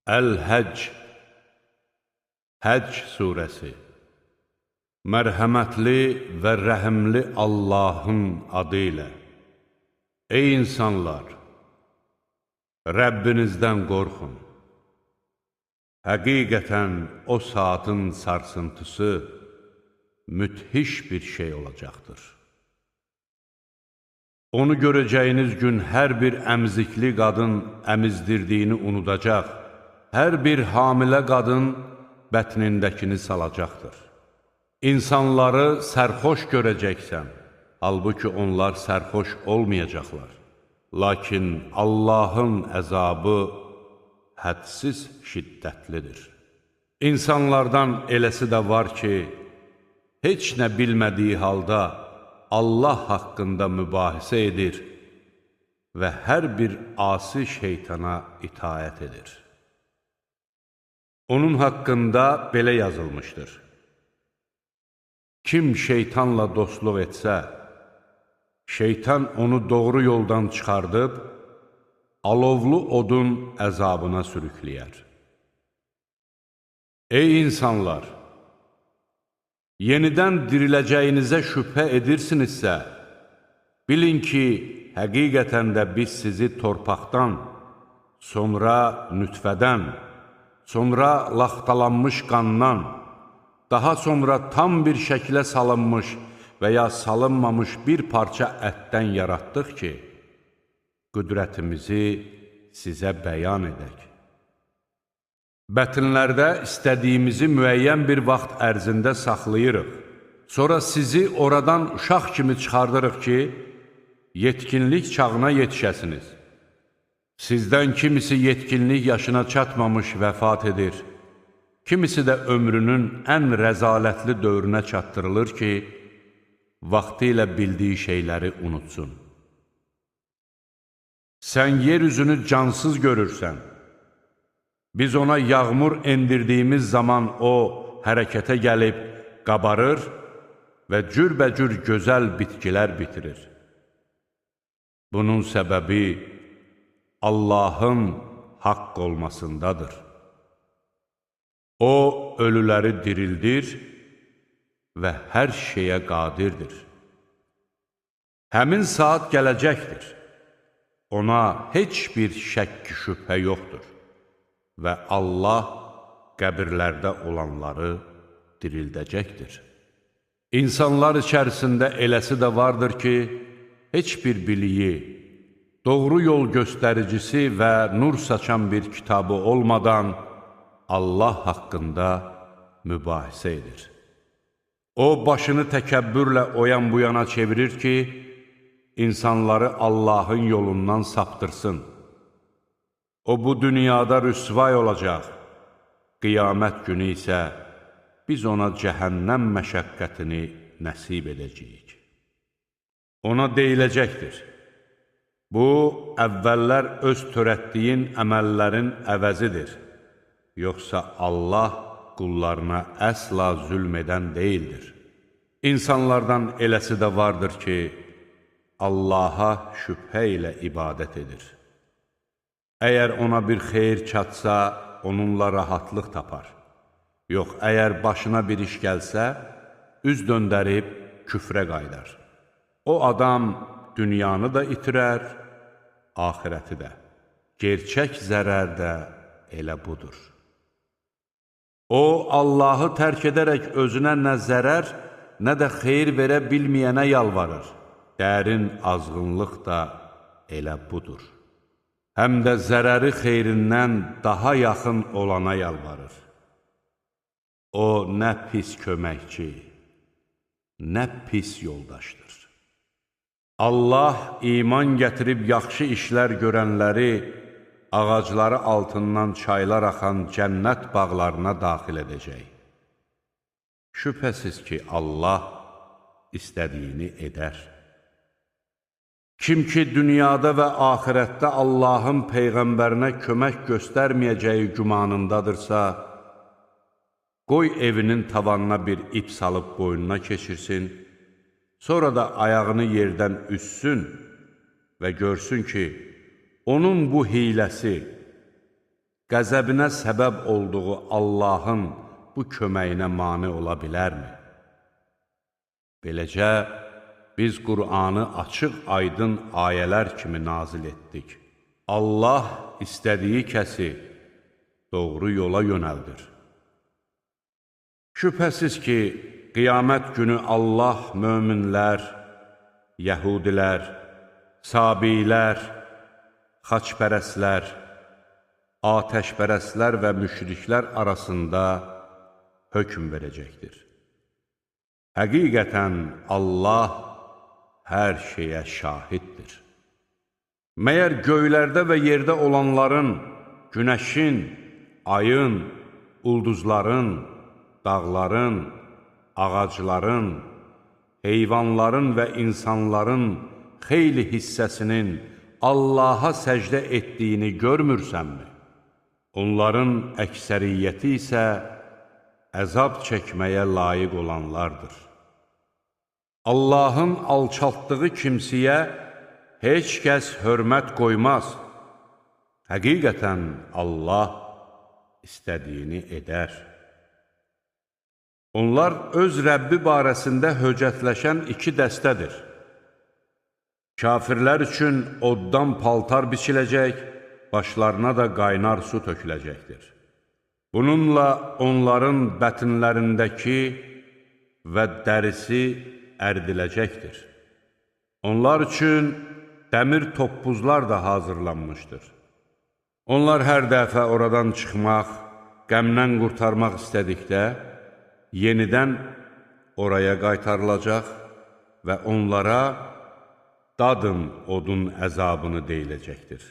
Əl-Həcc Həcc surəsi Mərhəmətli və rəhimli Allahın adı ilə. Ey insanlar! Rəbbinizdən qorxun. Həqiqətən o saatın sarsıntısı müthiş bir şey olacaqdır. Onu görəcəyiniz gün hər bir əmzikli qadın əmizdirdiyini unudacaq, hər bir hamilə qadın bətnindəkini salacaqdır. İnsanları sərxoş görəcəksən, halbuki onlar sərxoş olmayacaqlar. Lakin Allahın əzabı hədsiz şiddətlidir. İnsanlardan eləsi də var ki, heç nə bilmədiyi halda Allah haqqında mübahisə edir və hər bir asi şeytana itaət edir. Onun haqqında belə yazılmışdır: kim şeytanla dostluq etsə, şeytan onu doğru yoldan çıxardıb, alovlu odun əzabına sürükləyər. Ey insanlar! Yenidən diriləcəyinizə şübhə edirsinizsə, bilin ki, həqiqətən də biz sizi torpaqdan, sonra nütfədən, sonra laxtalanmış qandan, daha sonra tam bir şəklə salınmış və ya salınmamış bir parça ətdən yaratdıq ki, qüdrətimizi sizə bəyan edək. Bətnlərdə istədiyimizi müəyyən bir vaxt ərzində saxlayırıq. Sonra sizi oradan uşaq kimi çıxardırıq ki, yetkinlik çağına yetişəsiniz. Sizdən kimisi yetkinlik yaşına çatmamış vəfat edir, kimisi də ömrünün ən rəzalətli dövrünə çatdırılır ki, vaxtı ilə bildiyi şeyləri unutsun. Sən yer üzünü cansız görürsən. Biz ona yağmur endirdiyimiz zaman o hərəkətə gəlib qabarır və cürbəcür gözəl bitkilər bitirir. Bunun səbəbi Allahın haqq olmasındadır. O, ölüləri dirildir və hər şeyə qadirdir. Həmin saat gələcəkdir. Ona heç bir şəkk şübhə yoxdur. Və Allah qəbirlərdə olanları dirildəcəkdir. İnsanlar içərisində eləsi də vardır ki, heç bir biliyi, doğru yol göstəricisi və nur saçan bir kitabı olmadan Allah haqqında mübahisə edir. O, başını təkəbbürlə oyan bu yana çevirir ki, insanları Allahın yolundan saptırsın. O, bu dünyada rüsvay olacaq, qiyamət günü isə biz ona cəhənnəm məşəqqətini nəsib edəcəyik. Ona deyiləcəkdir: bu, əvvəllər öz törətdiyin əməllərin əvəzidir, yoxsa Allah qullarına əsla zülm edən deyildir. İnsanlardan eləsi də vardır ki, Allaha şübhə ilə ibadət edir. Əgər ona bir xeyir çatsa, onunla rahatlıq tapar. Yox, əgər başına bir iş gəlsə, üz döndərib küfrə qaydar. O adam dünyanı da itirər, axirəti də. Gerçək zərər də elə budur. O, Allahı tərk edərək özünə nə zərər, nə də xeyir verə bilməyənə yalvarır. Dərin azğınlıq da elə budur. Həm də zərəri xeyrindən daha yaxın olana yalvarır. O, nə pis köməkçi, nə pis yoldaşdır. Allah iman gətirib yaxşı işlər görənləri ağacları altından çaylar axan cənnət bağlarına daxil edəcək. Şübhəsiz ki, Allah istədiyini edər. Kim ki, dünyada və axirətdə Allahın Peyğəmbərinə kömək göstərməyəcəyi gümanındadırsa, qoy evinin tavanına bir ip salıb boynuna keçirsin, sonra da ayağını yerdən üssün və görsün ki, onun bu hiləsi qəzəbinə səbəb olduğu Allahın bu köməyinə mane ola bilərmi? Beləcə, biz Qur'anı açıq aydın ayələr kimi nazil etdik. Allah istədiyi kəsi doğru yola yönəldir. Şübhəsiz ki, qiyamət günü Allah möminlər, yəhudilər, sabilər, xaçpərəslər, atəşpərəslər və müşriklər arasında hökm verəcəkdir. Həqiqətən Allah hər şeyə şahiddir. Məyər göylərdə və yerdə olanların, günəşin, ayın, ulduzların, dağların, ağacların, heyvanların və insanların xeyli hissəsinin Allaha səcdə etdiyini görmürsənmi? Onların əksəriyyəti isə əzab çəkməyə layiq olanlardır. Allahın alçaltdığı kimsiyə heç kəs hörmət qoymaz. Həqiqətən Allah istədiyini edər. Onlar öz Rəbbi barəsində höcətləşən iki dəstədir. Kafirlər üçün oddan paltar biçiləcək, başlarına da qaynar su töküləcəkdir. Bununla onların bətinlərindəki və dərisi ərdiləcəkdir. Onlar üçün dəmir toppuzlar da hazırlanmışdır. Onlar hər dəfə oradan çıxmaq, qəmdən qurtarmaq istədikdə, yenidən oraya qaytarılacaq və onlara dadın odun əzabını deyiləcəkdir.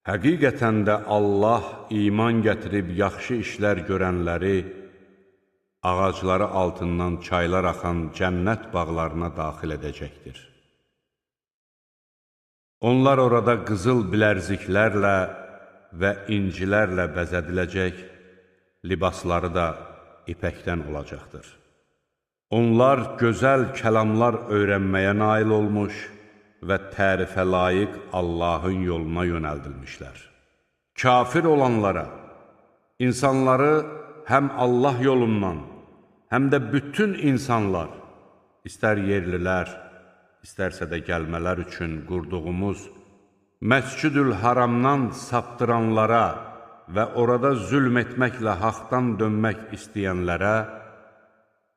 Həqiqətən də Allah iman gətirib yaxşı işlər görənləri ağacları altından çaylar axan cənnət bağlarına daxil edəcəkdir. Onlar orada qızıl bilərziklərlə və incilərlə bəzədiləcək, libasları da ipəkdən olacaqdır. Onlar gözəl kəlamlar öyrənməyə nail olmuş və tərifə layiq Allahın yoluna yönəldilmişlər. Kafir olanlara, insanları həm Allah yolundan, həm də bütün insanlar, istər yerlilər, istərsə də gəlmələr üçün qurduğumuz Məscid-ül Haramdan saptıranlara və orada zülm etməklə haqdan dönmək istəyənlərə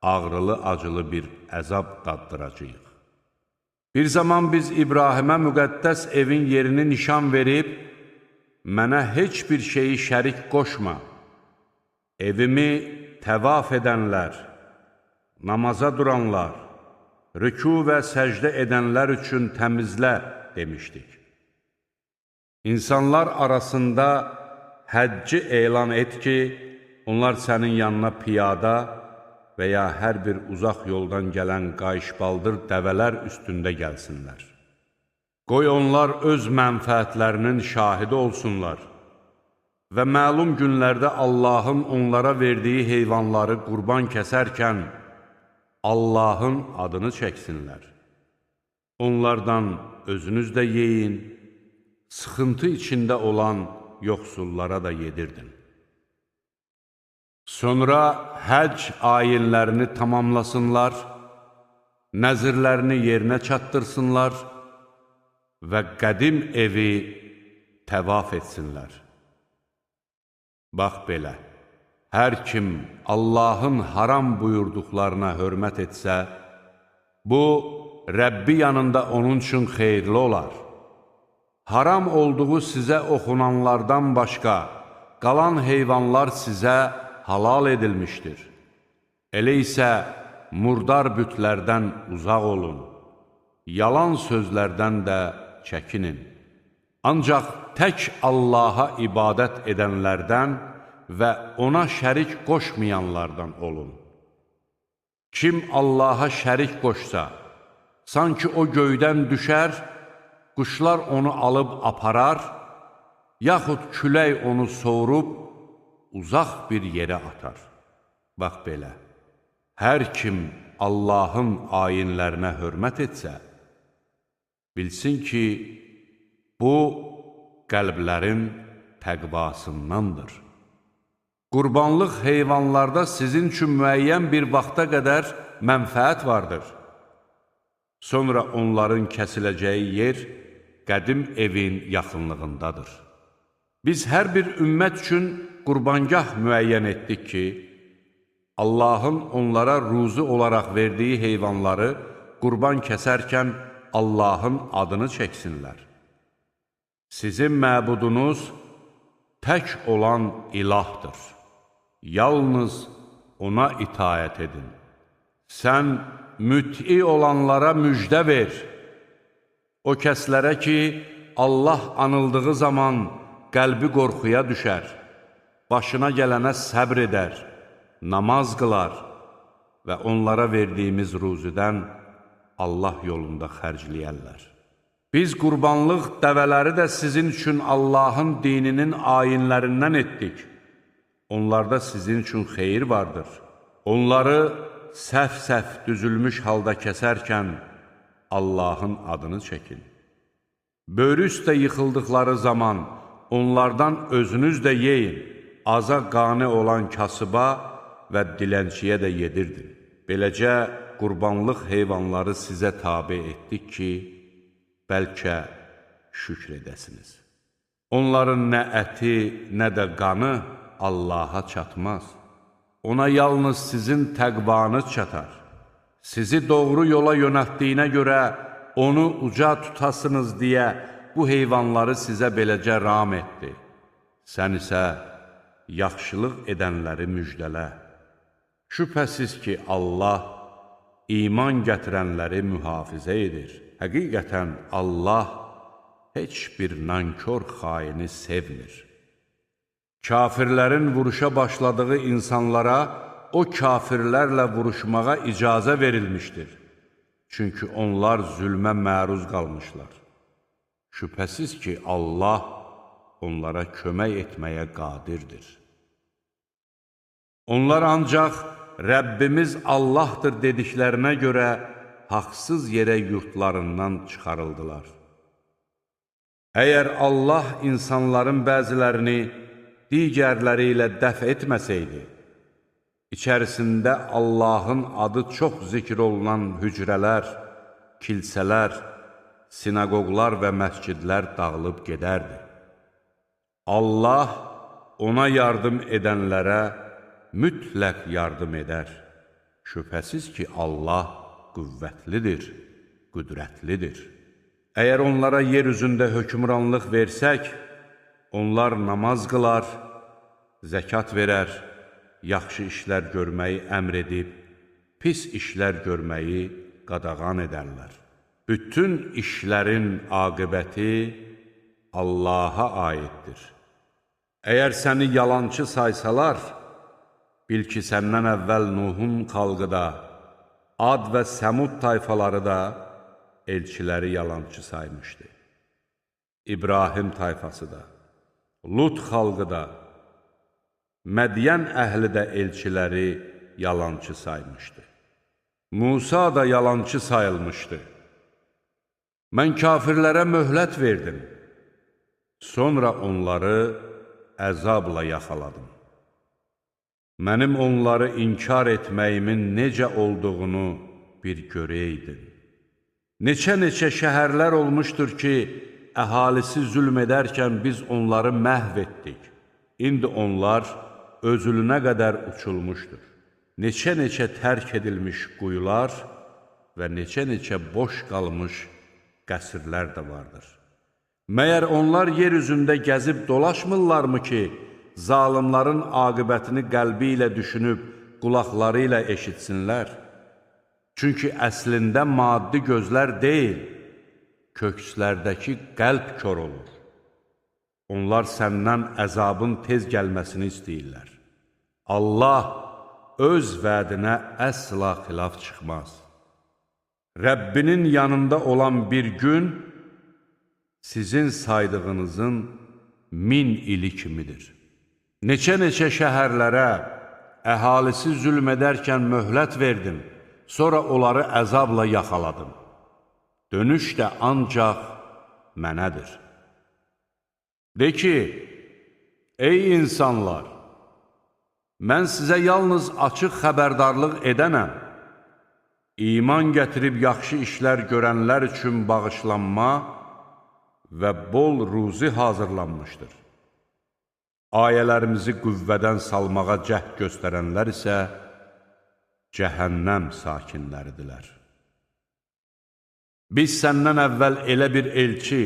ağrılı-acılı bir əzab daddıracağıq. Bir zaman biz İbrahimə müqəddəs evin yerini nişan verib, mənə heç bir şeyi şərik qoşma, evimi təvaf edənlər, namaza duranlar, rükû və səcdə edənlər üçün təmizlə demişdik. İnsanlar arasında həcci elan et ki, onlar sənin yanına piyada və ya hər bir uzaq yoldan gələn qayışbaldır dəvələr üstündə gəlsinlər. Qoy onlar öz mənfəətlərinin şahidi olsunlar və məlum günlərdə Allahın onlara verdiyi heyvanları qurban kəsərkən Allahın adını çəksinlər. Onlardan özünüz də yeyin, sıxıntı içində olan yoxsullara da yedirdin. Sonra həcc ayinlərini tamamlasınlar, nəzirlərini yerinə çatdırsınlar və qədim evi təvaf etsinlər. Bax belə, hər kim Allahın haram buyurduqlarına hörmət etsə, bu, Rəbbi yanında onun üçün xeyirli olar. Haram olduğu sizə oxunanlardan başqa, qalan heyvanlar sizə halal edilmişdir. Elə isə murdar bütlərdən uzaq olun, yalan sözlərdən də çəkinin. Ancaq tək Allaha ibadət edənlərdən və ona şərik qoşmayanlardan olun. Kim Allaha şərik qoşsa, sanki o göydən düşər, quşlar onu alıb aparar, yaxud külək onu soğurub, uzaq bir yerə atar. Bax belə, hər kim Allahın ayinlərinə hörmət etsə, bilsin ki, bu, qəlblərin təqvasındandır. Qurbanlıq heyvanlarda sizin üçün müəyyən bir vaxta qədər mənfəət vardır. Sonra onların kəsiləcəyi yer qədim evin yaxınlığındadır. Biz hər bir ümmət üçün qurbangah müəyyən etdik ki, Allahın onlara ruzu olaraq verdiyi heyvanları qurban kəsərkən Allahın adını çəksinlər. Sizin məbudunuz tək olan ilahdır. Yalnız ona itaət edin. Sən müt'i olanlara müjdə ver. O kəslərə ki, Allah anıldığı zaman qəlbi qorxuya düşər, başına gələnə səbr edər, namaz qılar və onlara verdiyimiz ruzidən Allah yolunda xərcləyərlər. Biz qurbanlıq dəvələri də sizin üçün Allahın dininin ayinlərindən etdik. Onlarda sizin üçün xeyir vardır. Onları səhv-səhv düzülmüş halda kəsərkən Allahın adını çəkin. Böyrü üstə yıxıldıqları zaman onlardan özünüz də yeyin, aza qane olan kasıba və dilənçiyə də yedirdin. Beləcə, qurbanlıq heyvanları sizə tabe etdik ki, bəlkə şükr edəsiniz. Onların nə əti, nə də qanı Allaha çatmaz. Ona yalnız sizin təqvanız çatar. Sizi doğru yola yönəltdiyinə görə onu uca tutasınız deyə bu heyvanları sizə beləcə ram etdi. Sən isə yaxşılıq edənləri müjdələ. Şübhəsiz ki, Allah iman gətirənləri mühafizə edir. Həqiqətən Allah heç bir nankor xaini sevmir. Kafirlərin vuruşa başladığı insanlara o kafirlərlə vuruşmağa icazə verilmişdir. Çünki onlar zülmə məruz qalmışlar. Şübhəsiz ki, Allah onlara kömək etməyə qadirdir. Onlar ancaq Rəbbimiz Allahdır dediklərinə görə haqsız yerə yurtlarından çıxarıldılar. Əgər Allah insanların bəzilərini digərləri ilə dəf etməsəydi, içərisində Allahın adı çox zikr olunan hücrələr, kilsələr, sinagoglar və məscidlər dağılıb gedərdi. Allah ona yardım edənlərə mütləq yardım edər. Şübhəsiz ki, Allah qüvvətlidir, qüdrətlidir. Əgər onlara yer üzündə hökmranlıq versək, onlar namaz qılar, zəkat verər, yaxşı işlər görməyi əmr edib, pis işlər görməyi qadağan edərlər. Bütün işlərin aqibəti Allaha aiddir. Əgər səni yalançı saysalar, bil ki, səndən əvvəl Nuhun xalqı da, Ad və Səmud tayfaları da elçiləri yalançı saymışdı. İbrahim tayfası da, Lut xalqı da, Mədiyən əhli də elçiləri yalançı saymışdı. Musa da yalançı sayılmışdı. Mən kafirlərə möhlət verdim. Sonra onları əzabla yaxaladım. Mənim onları inkar etməyimin necə olduğunu bir görəydin. Neçə-neçə şəhərlər olmuşdur ki, əhalisi zülm edərkən biz onları məhv etdik. İndi onlar özülünə qədər uçulmuşdur. Neçə-neçə tərk edilmiş quyular və neçə-neçə boş qalmış qəsrlər də vardır. Məyər onlar yer üzündə gəzib dolaşmırlarmı ki, zalimların aqibətini qəlbi ilə düşünüb, qulaqları ilə eşitsinlər? Çünki əslində maddi gözlər deyil, kökslərdəki qəlb kör olur. Onlar səndən əzabın tez gəlməsini istəyirlər. Allah öz vədinə əsla xilaf çıxmaz. Rəbbinin yanında olan bir gün sizin saydığınızın 1000 ili kimidir. Neçə-neçə şəhərlərə əhalisi zülm edərkən möhlət verdim, sonra onları əzabla yaxaladım. Dönüş də ancaq mənədir. De ki, Ey insanlar! Mən sizə yalnız açıq xəbərdarlıq edənəm. İman gətirib yaxşı işlər görənlər üçün bağışlanma və bol ruzi hazırlanmışdır. Ayələrimizi qüvvədən salmağa cəhd göstərənlər isə cəhənnəm sakinləridirlər. Biz səndən əvvəl elə bir elçi,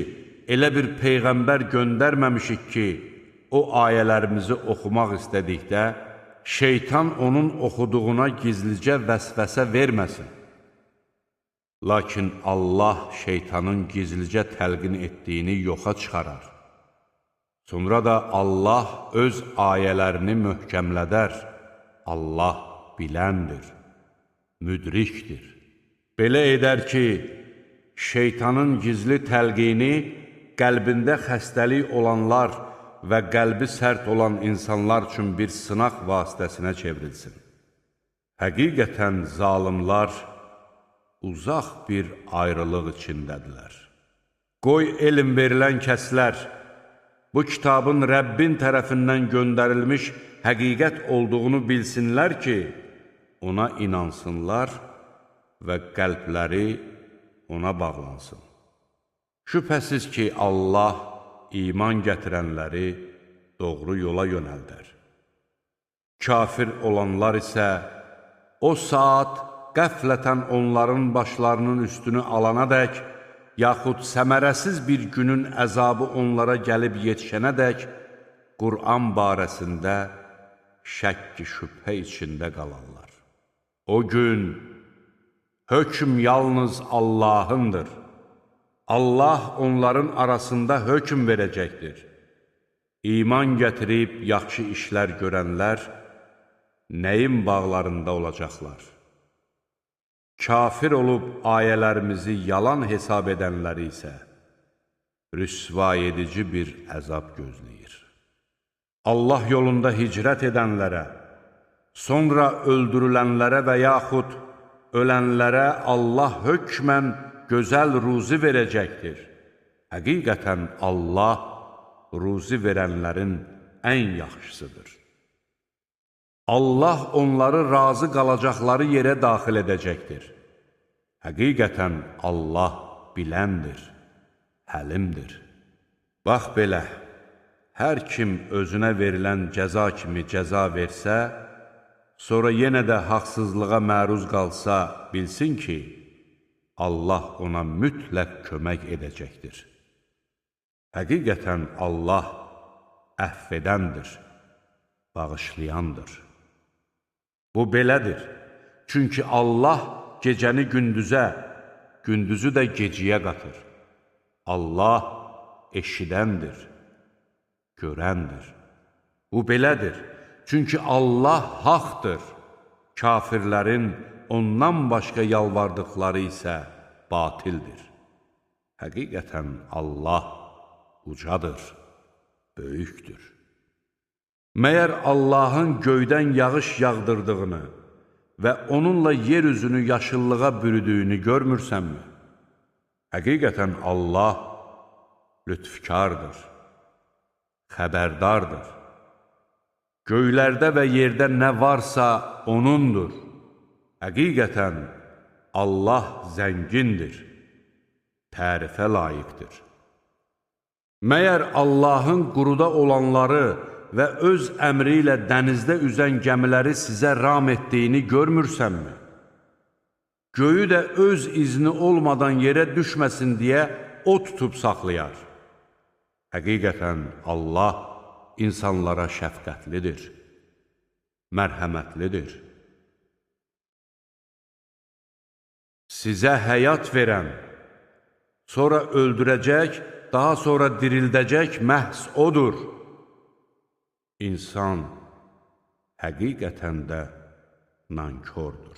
elə bir peyğəmbər göndərməmişik ki, o ayələrimizi oxumaq istədikdə, şeytan onun oxuduğuna gizlicə vəsvəsə verməsin. Lakin Allah şeytanın gizlicə təlqin etdiyini yoxa çıxarar. Sonra da Allah öz ayələrini möhkəmlədər. Allah biləndir, müdrikdir. Belə edər ki, şeytanın gizli təlqini qəlbində xəstəlik olanlar və qəlbi sərt olan insanlar üçün bir sınaq vasitəsinə çevrilsin. Həqiqətən zalimlar uzaq bir ayrılıq içindədirlər. Qoy elm verilən kəslər, bu kitabın Rəbbin tərəfindən göndərilmiş həqiqət olduğunu bilsinlər ki, ona inansınlar və qəlbləri ona bağlansın. Şübhəsiz ki, Allah iman gətirənləri doğru yola yönəldər. Kafir olanlar isə o saat qəflətən onların başlarının üstünü alanadək, yaxud səmərəsiz bir günün əzabı onlara gəlib yetişənədək, Qur'an barəsində şəkk-i şübhə içində qalarlar. O gün hökm yalnız Allahındır. Allah onların arasında hökm verəcəkdir. İman gətirib yaxşı işlər görənlər nəyin bağlarında olacaqlar? Kafir olub ayələrimizi yalan hesab edənləri isə rüsva edici bir əzab gözləyir. Allah yolunda hicrət edənlərə, sonra öldürülənlərə və yaxud ölənlərə Allah hökmən gözəl ruzi verəcəkdir. Həqiqətən Allah ruzi verənlərin ən yaxşısıdır. Allah onları razı qalacaqları yerə daxil edəcəkdir. Həqiqətən Allah biləndir, həlimdir. Bax belə, hər kim özünə verilən cəza kimi cəza versə, sonra yenə də haqsızlığa məruz qalsa, bilsin ki, Allah ona mütləq kömək edəcəkdir. Həqiqətən Allah əfv edəndir, bağışlayandır. Bu belədir, çünki Allah gecəni gündüzə, gündüzü də geciyə qatır. Allah eşidəndir, görəndir. Bu belədir, çünki Allah haqdır, kafirlərin ondan başqa yalvardıqları isə batildir. Həqiqətən Allah ucadır, böyükdür. Məyər Allahın göydən yağış yağdırdığını və onunla yeryüzünü yaşıllığa bürüdüyünü görmürsənmi? Həqiqətən Allah lütfkardır, xəbərdardır. Göylərdə və yerdə nə varsa O'nundur. Həqiqətən Allah zəngindir, tərifə layiqdir. Məyər Allahın quruda olanları və öz əmri ilə dənizdə üzən gəmiləri sizə ram etdiyini görmürsənmi? Göyü də öz izni olmadan yerə düşməsin deyə o tutub saxlayar. Həqiqətən Allah insanlara şəfqətlidir, mərhəmətlidir. Sizə həyat verən, sonra öldürəcək, daha sonra dirildəcək məhz odur. İnsan həqiqətən də nankordur.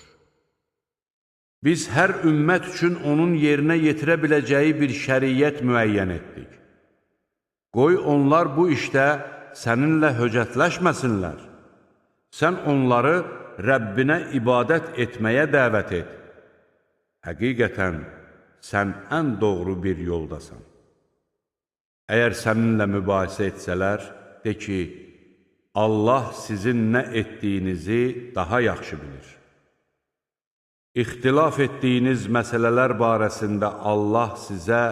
Biz hər ümmət üçün onun yerinə yetirə biləcəyi bir şəriyyət müəyyən etdik. Qoy onlar bu işdə səninlə höcətləşməsinlər. Sən onları Rəbbinə ibadət etməyə dəvət et. Həqiqətən sən ən doğru bir yoldasan. Əgər səninlə mübahisə etsələr, de ki, Allah sizin nə etdiyinizi daha yaxşı bilir. İxtilaf etdiyiniz məsələlər barəsində Allah sizə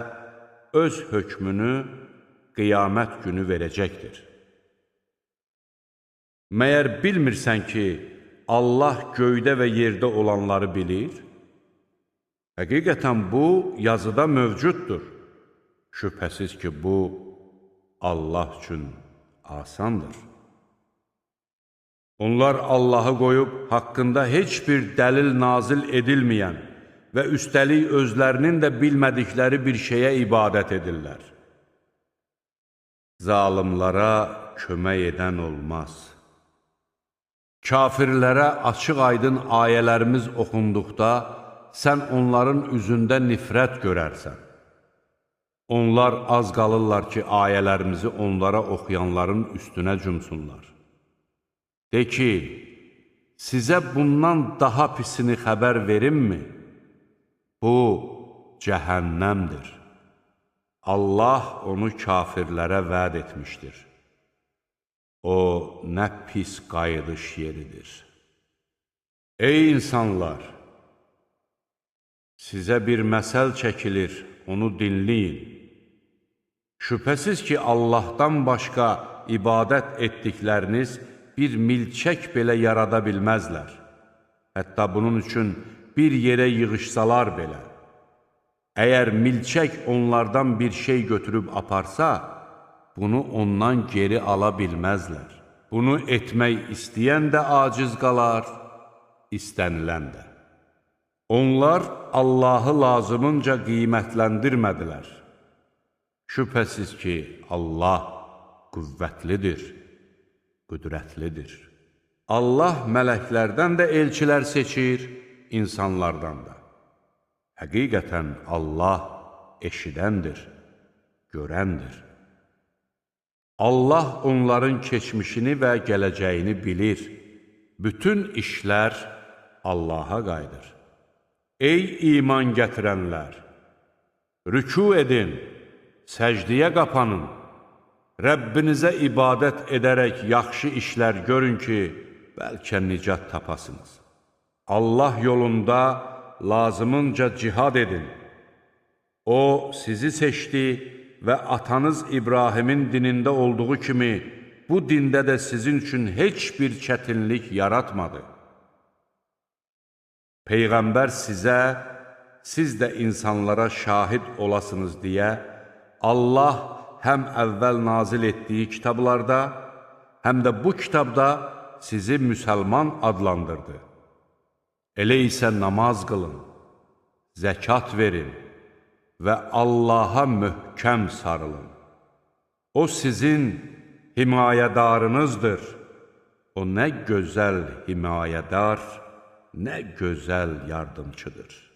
öz hökmünü qiyamət günü verəcəkdir. Məyər bilmirsən ki, Allah göydə və yerdə olanları bilir? Həqiqətən bu, yazıda mövcuddur. Şübhəsiz ki, bu, Allah üçün asandır. Onlar Allahı qoyub, haqqında heç bir dəlil nazil edilməyən və üstəlik özlərinin də bilmədikləri bir şeyə ibadət edirlər. Zalimlara kömək edən olmaz. Kafirlərə açıq-aydın ayələrimiz oxunduqda, sən onların üzündə nifrət görərsən. Onlar az qalırlar ki, ayələrimizi onlara oxuyanların üstünə cümsunlar. De ki, sizə bundan daha pisini xəbər verimmi? Bu, cəhənnəmdir. Allah onu kafirlərə vəd etmişdir. O, nə pis qayıdış yeridir. Ey insanlar! Sizə bir məsəl çəkilir, onu dinləyin. Şübhəsiz ki, Allahdan başqa ibadət etdikləriniz bir milçək belə yarada bilməzlər. Hətta bunun üçün bir yerə yığışsalar belə. Əgər milçək onlardan bir şey götürüb aparsa, bunu ondan geri ala bilməzlər. Bunu etmək istəyən də aciz qalar, istənilən də. Onlar Allahı lazımınca qiymətləndirmədilər. Şübhəsiz ki, Allah qüvvətlidir, qüdrətlidir. Allah mələklərdən də elçilər seçir, insanlardan da. Həqiqətən Allah eşidəndir, görəndir. Allah onların keçmişini və gələcəyini bilir. Bütün işlər Allaha qayıdır. Ey iman gətirənlər! Rükû edin, səcdiyə qapanın. Rəbbinizə ibadət edərək yaxşı işlər görün ki, bəlkə nicat tapasınız. Allah yolunda lazımınca cihad edin. O, sizi seçdi və atanız İbrahimin dinində olduğu kimi, bu dində də sizin üçün heç bir çətinlik yaratmadı. Peyğəmbər sizə, siz də insanlara şahid olasınız deyə, Allah həm əvvəl nazil etdiyi kitablarda, həm də bu kitabda sizi müsəlman adlandırdı. Elə isə namaz qılın, zəkat verin və Allaha möhkəm sarılın. O sizin himayədarınızdır. O nə gözəl himayədar, nə gözəl yardımçıdır.